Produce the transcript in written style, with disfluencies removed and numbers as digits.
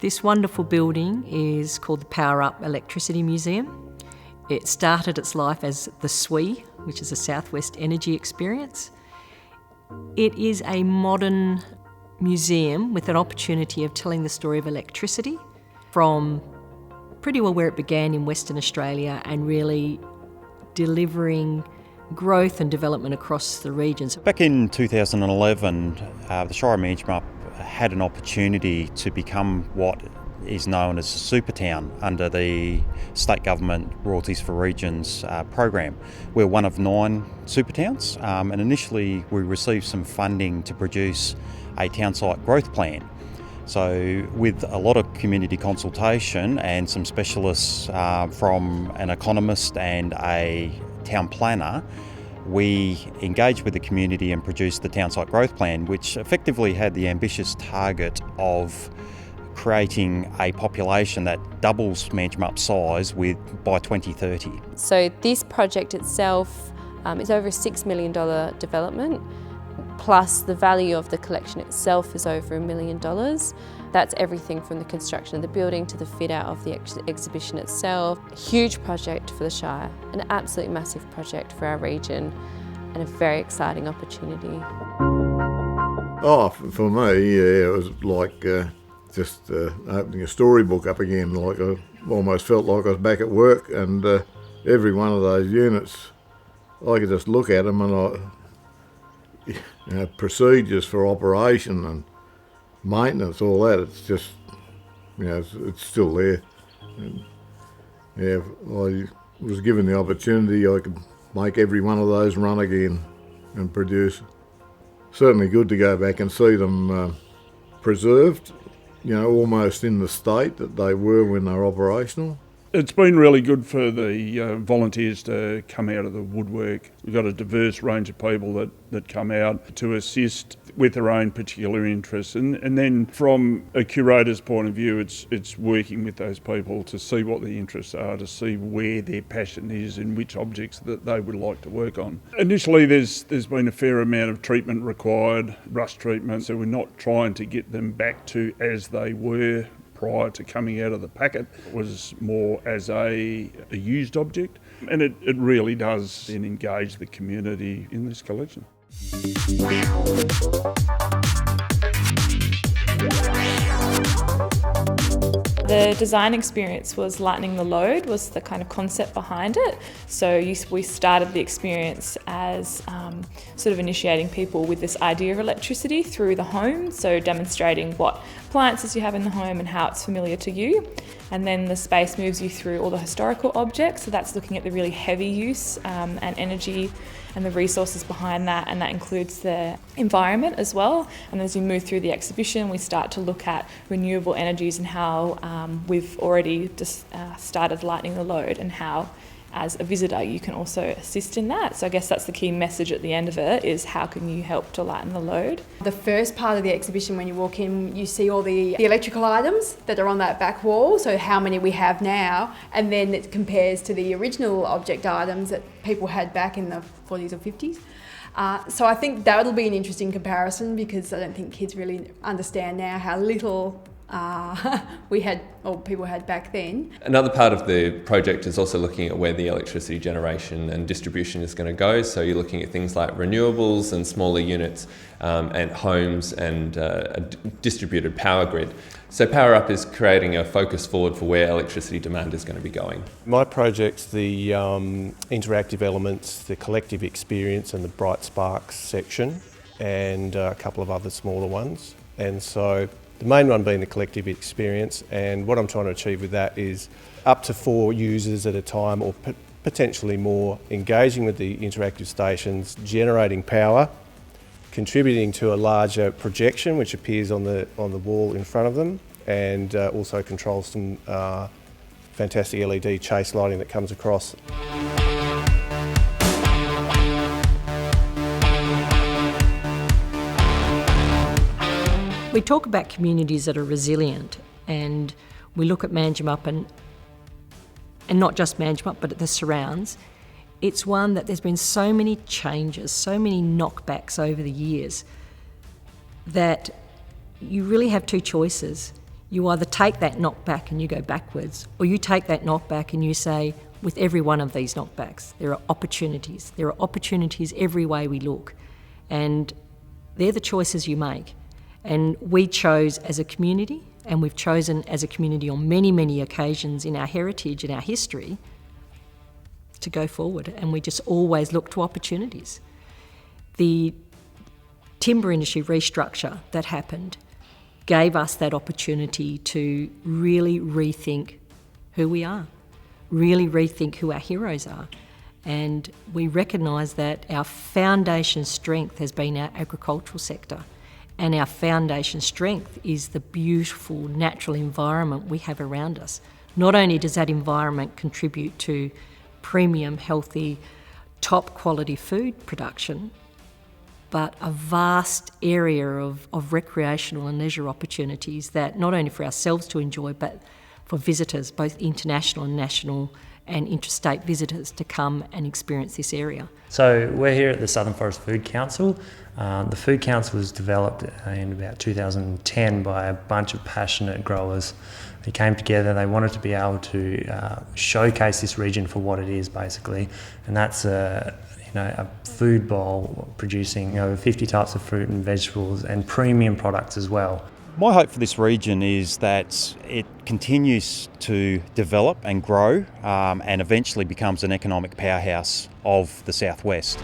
This wonderful building is called the Power Up Electricity Museum. It started its life as the SWE, which is a Southwest Energy Experience. It is a modern museum with an opportunity of telling the story of electricity from pretty well where it began in Western Australia and really delivering growth and development across the regions. Back in 2011, the Shire of Manjimup had an opportunity to become what is known as a super town under the state government Royalties for Regions program. We're one of 9 super towns, and initially we received some funding to produce a town site growth plan. So with a lot of community consultation and some specialists from an economist and a town planner, we engaged with the community and produced the town site growth plan, which effectively had the ambitious target of creating a population that doubles Manjimup's size by 2030. So this project itself is over a $6 million development, plus the value of the collection itself is over $1 million. That's everything from the construction of the building to the fit out of the exhibition itself. Huge project for the Shire, an absolutely massive project for our region and a very exciting opportunity. Oh, for me, yeah, it was like just opening a storybook up again. Like I almost felt like I was back at work, and every one of those units, I could just look at them and procedures for operation and maintenance, all that. It's just, it's still there. And, yeah, I was given the opportunity, I could make every one of those run again and produce. Certainly good to go back and see them preserved, almost in the state that they were when they were operational. It's been really good for the volunteers to come out of the woodwork. We've got a diverse range of people that come out to assist with their own particular interests. And then from a curator's point of view, it's working with those people to see what the interests are, to see where their passion is and which objects that they would like to work on. Initially, there's been a fair amount of treatment required, rust treatment, so we're not trying to get them back to as they were prior to coming out of the packet. It was more as a used object, and it really does then engage the community in this collection. The design experience was lightening the load, was the kind of concept behind it. So we started the experience as sort of initiating people with this idea of electricity through the home, so demonstrating what appliances you have in the home and how it's familiar to you. And then the space moves you through all the historical objects, so that's looking at the really heavy use and energy and the resources behind that, and that includes the environment as well. And as you move through the exhibition, we start to look at renewable energies and how we've already just started lightening the load, and how as a visitor you can also assist in that. So I guess that's the key message at the end of it, is how can you help to lighten the load. The first part of the exhibition, when you walk in, you see all the electrical items that are on that back wall, so how many we have now, and then it compares to the original object items that people had back in the 40s or 50s. So I think that'll be an interesting comparison, because I don't think kids really understand now how little people had back then. Another part of the project is also looking at where the electricity generation and distribution is going to go. So you're looking at things like renewables and smaller units and homes and a distributed power grid. So Power Up is creating a focus forward for where electricity demand is going to be going. My project's the interactive elements, the collective experience and the Bright Sparks section, and a couple of other smaller ones. And so the main one being the collective experience, and what I'm trying to achieve with that is up to 4 users at a time, or potentially more, engaging with the interactive stations, generating power, contributing to a larger projection which appears on the wall in front of them, and also controls some fantastic LED chase lighting that comes across. We talk about communities that are resilient, and we look at Manjimup and not just Manjimup, but at the surrounds. It's one that there's been so many changes, so many knockbacks over the years, that you really have 2 choices. You either take that knockback and you go backwards, or you take that knockback and you say, with every one of these knockbacks, there are opportunities. There are opportunities every way we look. And they're the choices you make. And we chose as a community, and we've chosen as a community on many, many occasions in our heritage and our history to go forward. And we just always look to opportunities. The timber industry restructure that happened gave us that opportunity to really rethink who we are, really rethink who our heroes are. And we recognise that our foundation strength has been our agricultural sector, and our foundation strength is the beautiful natural environment we have around us. Not only does that environment contribute to premium, healthy, top quality food production, but a vast area of recreational and leisure opportunities that not only for ourselves to enjoy, but for visitors, both international and national and interstate visitors, to come and experience this area. So we're here at the Southern Forest Food Council. The Food Council was developed in about 2010 by a bunch of passionate growers. They came together, they wanted to be able to showcase this region for what it is, basically, and that's a food bowl producing over 50 types of fruit and vegetables and premium products as well. My hope for this region is that it continues to develop and grow and eventually becomes an economic powerhouse of the southwest.